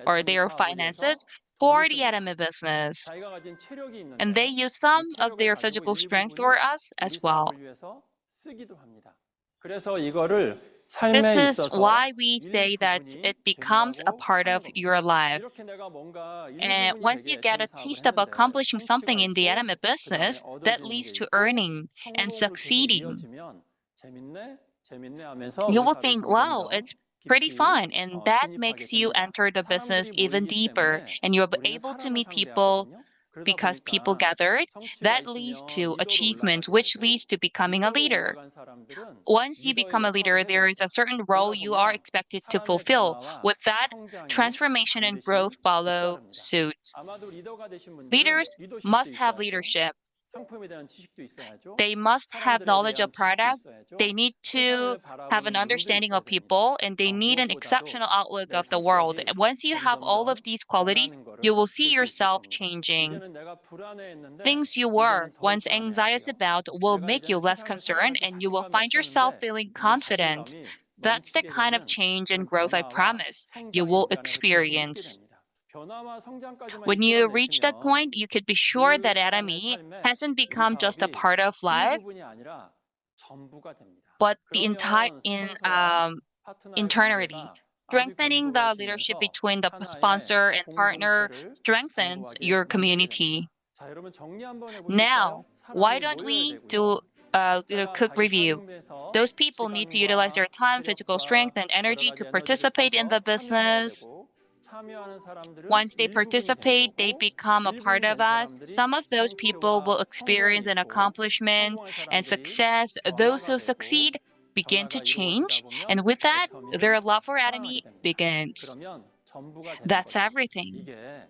or their finances for the enemy business. 자기가 가진 체력이 And they 있는데 use some 이 of 체력을 their 가지고 physical strength for 일부분을 us 우리 as well. 사업을 위해서 쓰기도 합니다. 그래서 이거를 This 삶에 is 있어서 why we say that 일부분이 it becomes a 된다고 part 하는 of 겁니다. your life. 이렇게 내가 뭔가 And 일부분이 once 되게 you get 애터미 a 사업을 taste of 했는데 accomplishing something 성취가 in the 있고 anime 그다음에 business, that 얻어지는 leads 게 to 있고 earning and 성공으로 계속 succeeding. 이어지면 재밌네, 재밌네 하면서 You 우리 will 사업에 think, wow, 점점점 it's pretty 깊이 fun, and that 진입하게 makes you 됩니다. enter the business 사람들이 even 모이기 deeper, 때문에 and you're 우리는 able to 사람을 meet people 상대하거든요. 그러다 because people 보니까 gathered. 성취가 That leads 있으면 to 리더로 achievement, 올라가게 which 되고 leads to becoming a 리더로 leader. 올라간 사람들은 Once you 리더의 become a 역할을 leader, 해야 there is 됩니다. a certain role 그러다 you are 보면 expected to 사람의 fulfill. 변화와 With that, 성장이 transformation and growth 반드시 follow 뒤따릅니다. suit. 아마도 리더가 되신 분들은 Leaders 리더십도 must have 있어야죠. leadership. 상품에 대한 지식도 있어야죠. They must have 사람들에 knowledge 대한 of 지식도 product. 있어야죠. They need to 세상을 have an 바라보는 눈도 understanding 있어야 of 됩니다. people, and they need an 무엇보다도 exceptional outlook 내 of the world. 성격이 And once you have all of 점점점 these qualities, 변하는 you 거를 will see 볼 수 있을 yourself 겁니다. changing. 이제는 내가 불안해했는데 Things you 이제는 were 덜 once anxious 불안해하고요. about will 내가 make you 이제는 less 세상을 concerned, 살아갈 때 and you will 자신감이 find yourself 없었는데 feeling 이제 confident. 자신감이 That's the 넘치게 kind of 되는 change and 그런 growth I 변화와 promise you 성장이 will 우리 안에서 계속 있게 experience. 됩니다. 변화와 성장까지만 When you reach that 이끌어내시면 point, you could be sure 그 that 사람의 enemy 삶에 hasn't 우리 become just a 사업이 part of life, 일부분이 아니라 전부가 됩니다. but the entire 그러면 스폰서와 파트너의 eternity. 관계가 아주 Strengthening the leadership 견고해지면서 between the 하나의 sponsor and partner 공동체를 strengthens 공부하게 your 만들게 됩니다. community. 자, 여러분 정리 한번 Now, 해보실까요? why 사람이 don't 모여야 we do 되고요. a 각자가 quick 자기 review? 삶에서 Those people need to utilize 시간과 their time, physical strength, 체력과 and 여러 energy to 가지 에너지를 participate in 써서 the 참여해야 business. 되고 참여하는 사람들은 Once they 일부분이 되는 participate, they 거고 become a part 일부분이 of 된 us. 사람들이 Some of those people will 성취와 experience 성공이 an 있고 accomplishment 성공한 and 사람들이 success. Those 변화가 who 되고 succeed begin to 변화가 이루어지다 change, 보면 and with that, 애터미는 their love for 살아나게 enemy 됩니다. begins. 그러면 전부가 되는 That's 거죠. everything. 이게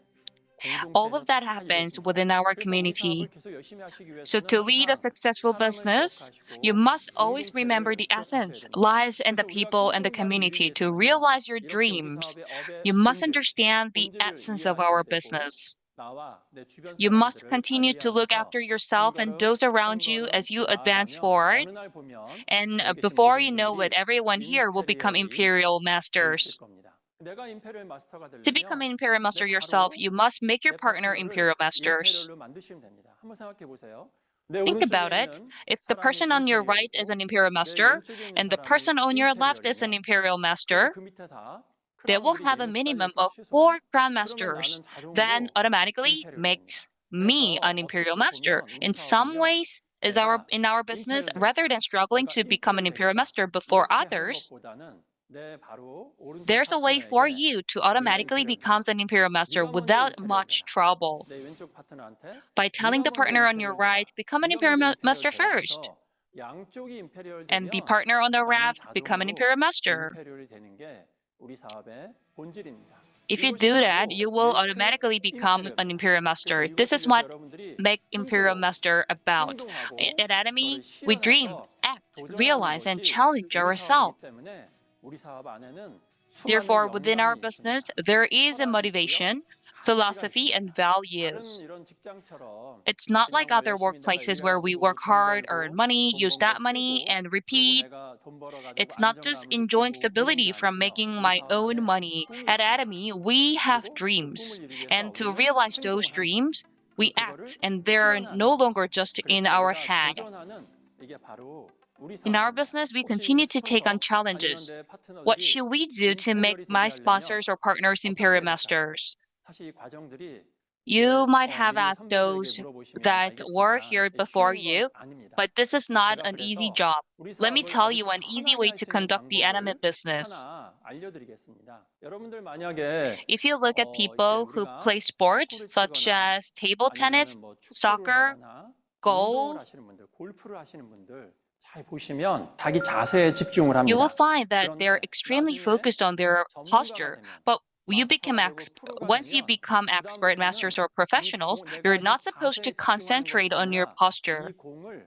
All 공동체에서 of that 다 happens 이루어집니다. within our 그래서 우리 사업을 community. 계속 열심히 하시기 So 위해서는 to lead a 항상 successful 사람을 business, you 기억하시고 must always remember 공동체를 the 기억하셔야 essence 됩니다. lies in the 그래서 우리가 people and the 꿈꾸는 나를 이루기 community. To 위해서는요. realize your 이렇게 우리 dreams, 사업의 업의 you must 본질, understand the 본질을 essence of 이해하셔야 our 되고 business. 나와 내 주변 You must 사람들을 continue to look 관리하면서 after 한 yourself and 걸음 those 한 around you 걸음 as you advance 나아가면 forward. 어느 날 보면 And 여기 계신 before 모든 you know it, 분들이 everyone here will become 임페리얼이 Imperial 돼 있을 Masters. 겁니다. 내가 임페리얼 마스터가 To become 되려면 an Imperial 내 Master yourself, 바로 you must make your 내 partner 파트너를 Imperial Masters. 임페리얼로 만드시면 됩니다. 한번 생각해 보세요. 내 Think 오른쪽에 about it. 있는 If the 사람이 person on your right is 임페리얼이고 an Imperial 내 Master 왼쪽에 있는 and the 사람이 person on your left is an 임페리얼이면 Imperial 그럼 Master, 그 밑에 다 they will 크라운들이 have a 4개 minimum 달려있겠죠, of 최소한. 4 Crown 그러면 Masters. 나는 Then 자동으로 automatically 임페리얼이 됩니다. makes 그래서 me an Imperial 어떻게 Master. 보면 우리 In some 사업은요. ways, is 내가 in our business, 임페리얼 rather 되겠다. than struggling 내가 to become an 임페리얼 Imperial 되겠다. Master before 이렇게 하는 others, 것보다는 내 바로 오른쪽 there's a way for 파트너에게 you to 네가 automatically 임페리얼이다. become an Imperial Master 네가 먼저 without 임페리얼 much 되라. trouble. 내 왼쪽 파트너한테 By telling 네가 the 먼저 partner on your 임페리얼 되라. right, become an 네가 먼저 Imperial 임페리얼 Master 되라 first. 해서 양쪽이 임페리얼 And the 되면 partner on the 나는 left, become an 자동으로 Imperial Master. 임페리얼이 되는 게 우리 사업의 본질입니다. If you 이것이 do that, 바로 you will 메이크 automatically become an 임페리얼입니다. Imperial 그래서 Master. This 이것을 is 위해서 what 여러분들이 make Imperial 스스로 Master about. 행동하고 At 그거를 Enemy, we dream, 실현해서 act, 도전하는 realize, and 것이 challenge 우리 사업이기 ourselves. 때문에 우리 사업 안에는 수많은 Therefore, within our 영감이 business, 있습니다. there is a 철학이 있고요. motivation, 가치가 philosophy, and 있습니다. 다른 values. 이런 직장처럼 It's not like 그냥 뭐 other 열심히 내가 workplaces where we 일해가지고 work 돈 hard, earn 벌고 money, 돈 use 번 거 that money, 쓰고 and 그리고 repeat. 내가 돈 벌어가지고 It's not just 안정감을 enjoying 느끼고 이런 게 stability from 아니고요. making 우리 my 사업 own 안에 money. 꿈이 At 있습니다. Atomy, we have 그리고 그 꿈을 dreams. 이루기 위해서 And to 우리는 realize those 행동을 합니다. dreams, we 그리고 그거를 act. And they're 실현하는 no longer just in 그래서 our 우리가 head. 도전하는 이게 바로 우리 In our 사업입니다. business, we 혹시 우리 continue to take on 스폰서 아니면 challenges. 내 What 파트너들이 should we do to make 임페리얼이 되게 my 하려면 sponsors or partners 어떻게 Imperial 해야 될까요? Masters? 사실 이 과정들이 You 이제 might have 미리 asked 선배들에게 those 물어보시면 that were 알겠지만 here 이게 before 쉬운 건 you, 아닙니다. but this is not 제가 an easy 그래서 job. 우리 Let me 사업을 tell 아주 you an easy 편하게 way 할 to 수 있는 conduct the anime 방법을 business. 하나 알려드리겠습니다. 여러분들 만약에 If you look at 이렇게 people who 우리가 play sports 탁구를 such 치거나 as table tennis, 아니면은 뭐 축구를 soccer, 하거나 운동을 golf, 하시는 분들, 골프를 하시는 분들 잘 보시면 자기 자세에 집중을 you will 합니다. find that they're 그런데 extremely 나중에 focused on their 전문가가 posture. 되면 But you become 마스터가 되고 프로가 once you 되면 become expert masters 그다음부터는 or 이 professionals, 공, 내가 you're 이 not supposed to 자세에 집중하는 것이 concentrate on your 아니라 이 posture, 공을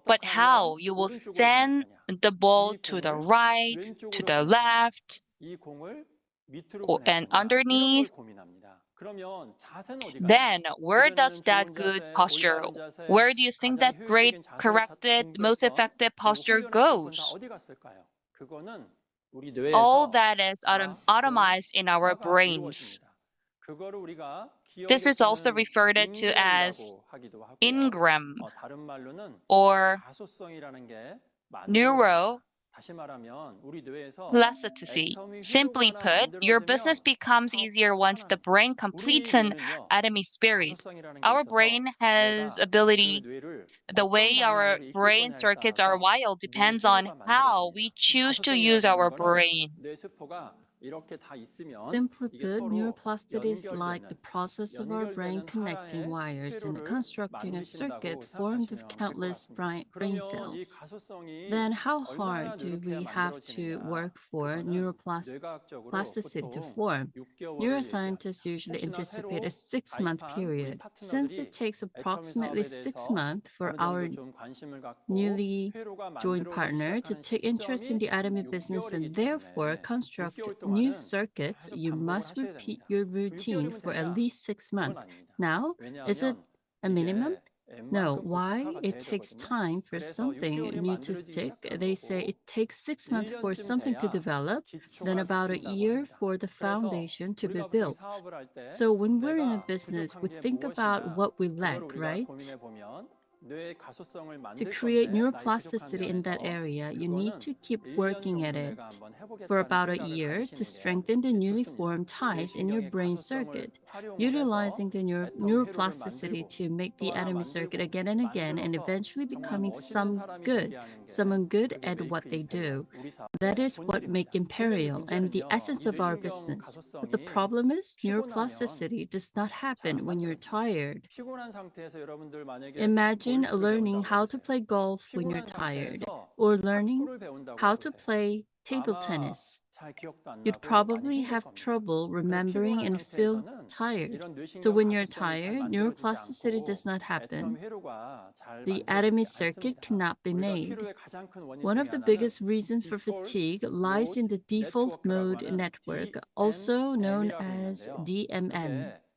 but 어떻게 하면 how you will 오른쪽으로 보낼 send 거냐. the ball 이 to the 공을 right, to 왼쪽으로 the 보낼 거냐. left, 이 공을 밑으로 보낼 and 거냐. 이런 걸 underneath. 고민합니다. 그러면 자세는 어디 가나요? Then, where does 그전에는 that 좋은 good 자세, posture, 올바른 자세, where do you think 가장 that great, 효율적인 자세를 corrected, most 공부했던 effective 그리고 posture 훈련했던 건 다 goes? 어디 갔을까요? 그거는 우리 All 뇌에서 that is automized in our 공화가 brains. 이루어집니다. 그거를 우리가 This 기억에 is also 쓰는 referred to as 인그램이라고 하기도 하고요. ingram 다른 말로는 or 가소성이라는 게 만들어집니다. neuroplasticity. 다시 말하면 우리 뇌에서 애터미 회로가 Simply 하나 put, your business 만들어지면 becomes easier 사업도 once the 편합니다. brain 우리 completes an 뇌는요, atomic spirit. 가소성이라는 게 Our 있어서 brain has 내가 그 ability. 뇌를 The 어떤 way our 방향으로 이끌 brain 거냐에 circuits are 따라서 wired 뇌 depends on 회로가 how we 만들어집니다. 이 choose to use 가소성이라고 하는 our 거는 brain. 뇌세포가 이렇게 다 있으면 Simply 이게 put, 서로 neuroplasticity is like the 연결되는 process of our brain connecting 하나의 wires and 회로를 constructing a circuit 만드신다고 formed of 생각하시면 될 것 countless 같습니다. brain 그러면 이 cells. 가소성이 Then, how 얼마나 hard do 노력해야 we have to 만들어지느냐? work for 그거는 뇌과학적으로 neuroplasticity to 보통 form? 6개월을 Neuroscientists 얘기합니다. usually 혹시나 anticipate a 새로 6-month 가입한 우리 period. Since it 파트너들이 takes 애터미 approximately 사업에 six 대해서 months for 어느 정도 our 좀 관심을 갖고 newly 회로가 joined 만들어지기 partner to 시작하는 take interest in 시점이 the atomic business 6개월이기 and therefore 때문에 construct 6개월 new 동안은 circuits, 계속 you 반복을 must 하셔야 repeat 됩니다. your 그 routine 6개월이면 for at 되냐? least 6 months. 그건 아닙니다. Now, is it 왜냐하면 a minimum? 이게 No. 웬만큼 Why? 고착화가 It 돼야 takes 되거든요. time for 그래서 something 6개월이 new to 만들어지기 stick. 시작한 They say 거고 it takes 6 months for 1년쯤 something to 돼야 develop, then 기초가 about a 잡힌다고 year 합니다. for the 그래서 foundation to be 우리가 보통 이 built. 사업을 할 때 So when we're in a 내가 business, 부족한 we 게 think about 무엇이냐? what we 그걸 lack, 우리가 right? 고민해 보면 뇌의 가소성을 To 만들 create 건데 나의 부족한 neuroplasticity in that 면에서 area, you need 그거는 to keep 1년 working at 정도 it 내가 한번 for 해보겠다는 about a 생각을 year to 가지시는 게 strengthen the newly 좋습니다. formed ties in your 뇌신경의 brain 가소성을 circuit, 활용을 해서 utilizing the 애터미 회로를 neuroplasticity 만들고 to make 또 the 하나 atomic circuit 만들고 again and again, and 만들어서 eventually 정말 becoming 멋있는 사람이 되게 하는 게 someone good 그게 at what 메이크 they 임페리얼 do. 우리 That 사업의 is what make 본질입니다. 근데 이제 Imperial and the 문제는요. essence 이 of our 뇌신경 business. But the 가소성이 problem is 피곤하면 neuroplasticity does not 잘 happen 안 when you're 만들어집니다. tired. 피곤한 상태에서 여러분들 만약에 Imagine 골프를 learning 배운다고 how to 해보세요. play golf when you're 피곤한 tired, 상태에서 or learning 탁구를 배운다고 how to 해보세요. play table 아마 tennis. 잘 기억도 안 You'd 나고 많이 probably 힘들 have 겁니다. trouble 그래서 remembering 피곤한 and feel 상태에서는 tired. 이런 So 뇌신경 when you're 가소성이 잘 tired, 만들어지지 neuroplasticity does 않고 not 애터미 happen. 회로가 잘 The 만들어지지 atomic circuit 않습니다. cannot be 우리가 made. 피로의 가장 큰 원인 One 중에 of the 하나는 biggest reasons for Default fatigue lies in Mode the default Network라고 mode 하는 network, also known DMM이라고 as 있는데요. DMN.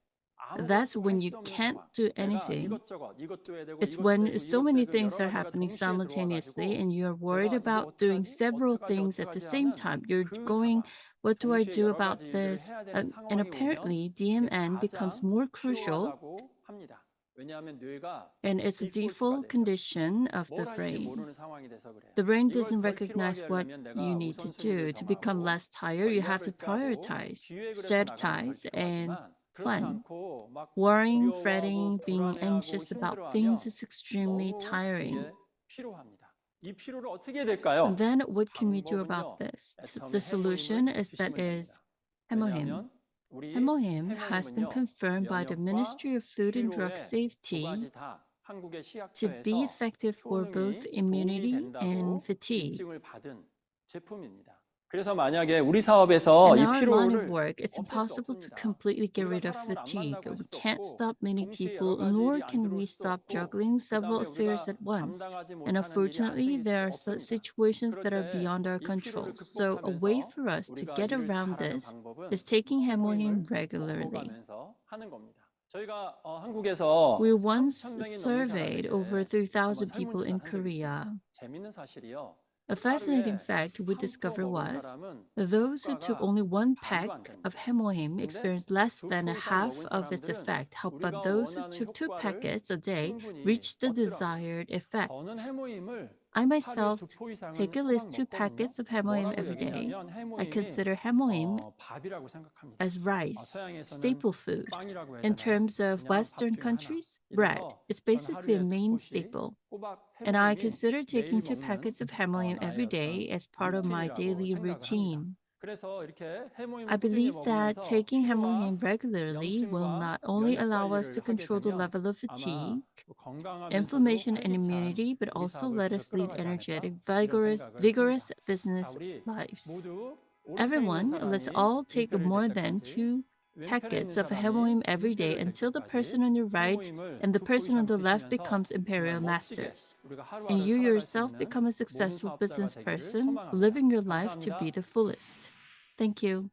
이게 That's 아무것도 할 when 수 you 없는 can't 상황. do 내가 anything. 이것도 해야 되고 It's 이것도 when 해도 so 이것도 many 해도 things 여러 are 가지가 happening 동시에 들어와 simultaneously 가지고 and you're worried 내가 이거 about doing 어떡하지? several 어떡하지? things at the 어떡하지? same 하는 time. You're 그 going, 상황. what do I 동시에 do 여러 about 가지 일들을 this? 해야 되는 And 상황이 오면 apparently, 이게 DMN becomes 가장 more crucial, 피로하다고 합니다. 왜냐하면 뇌가 and it's a 디폴트가 default 되죠. condition of the 뭘 할지 brain. 모르는 상황이 돼서 그래요. The brain 이걸 doesn't 덜 피로하게 recognize what 하려면 you 내가 need to 우선순위를 do. To become 정하고 less tired, you have to 전략을 짜고 prioritize, 기획을 해서 나가면 덜 strategize, and 피로하지만 그렇지 plan. 않고 막 Worrying, 두려워하고 fretting, being 불안해하고 anxious about things 힘들어하면 is extremely 너무 tiring. 이게 피로합니다. 이 피로를 어떻게 해야 될까요? Then what can we do about 방법은요. this? The 애터미 solution 해모임을 is that 드시면 is 됩니다. hemohim. 왜냐하면 우리 Hemohim has been 해모임은요. confirmed by the 면역과 Ministry of Food and Drug 피로에 두 Safety 가지 다 한국의 to be 식약처에서 effective for both 효능이 도움이 immunity and 된다고 fatigue. 입증을 받은 제품입니다. 그래서 만약에 우리 사업에서 In 이 our line of 피로를 work, it's 없앨 수 impossible to 없습니다. completely get 우리가 rid of 사람을 안 fatigue. 만나고 할 We 수도 can't 없고 stop many 동시에 여러 people, 가지 nor 일이 안 can 들어올 we 수도 stop 없고 juggling 그 several 다음에 affairs 우리가 at once. 감당하지 And 못하는 일이 안 unfortunately, 생길 there 수도 are 없습니다. situations 그럴 that are 때 beyond our 이 피로를 control. So a way 극복하면서 for us to 우리가 get 일을 around 잘하는 this 방법은 is taking hemohim 해모임을 regularly. 먹어가면서 하는 겁니다. 저희가 한국에서 We once 3,000명이 넘는 surveyed over 사람에게 한번 3,000 people in 설문조사를 한 적이 있습니다. Korea. 재밌는 사실이요. A fascinating 하루에 fact we 한 포 discovered 먹은 was 사람은 those who took 효과가 only one 반도 안 pack of 됩니다. hemohim 근데 experienced less 두 than 포 a 이상 half 먹은 of its 사람들은 effect, but 우리가 those who 원하는 took two 효과를 packets a day 충분히 reached the 얻더라고요. desired 저는 effects. 해모임을 I 하루에 myself 두 포 take 이상은 at 꼬박 least two 먹거든요. packets of hemohim 뭐라고 every day. 여기냐면 I 해모임이 consider hemohim 밥이라고 생각합니다. as rice, 서양에서는 staple food. 빵이라고 해야 In 되나요? terms of 그냥 밥 Western 중에 하나. countries, bread. 이래서 It's 저는 basically a 하루에 두 main 포씩 staple. 꼬박 And I 해모임이 consider taking 매일 two 먹는 packets of hemohim every 나의 어떤 day as part of my 루틴이라고 daily 생각을 합니다. routine. 그래서 이렇게 해모임을 I 꾸준히 believe that 먹으면서 taking 피로와 hemohim regularly will 염증과 not only 면역 allow us to 관리를 하게 control the 되면 level of 아마 fatigue, 건강하면서도 inflammation, and 활기찬 immunity, but 우리 also 사업을 let 계속 us lead 끌어가지 않을까 energetic, 이런 생각을 vigorous 합니다. 자, business 우리 lives. 모두 오른편에 있는 Everyone, let's 사람이 all take 임페리얼이 될 more than 때까지 two 왼편에 있는 packets of 사람이 hemohim every day 임페리얼 될 until the 때까지 person on your right 해모임을 and the 두 포 person on 이상 the left 드시면서 becomes 정말 imperial 멋지게 masters. 우리가 And 하루하루 you 살아갈 수 yourself 있는 become a 모든 successful 사업자가 business 되기를 person, 소망합니다. living your life to be 감사합니다. the fullest. Thank you.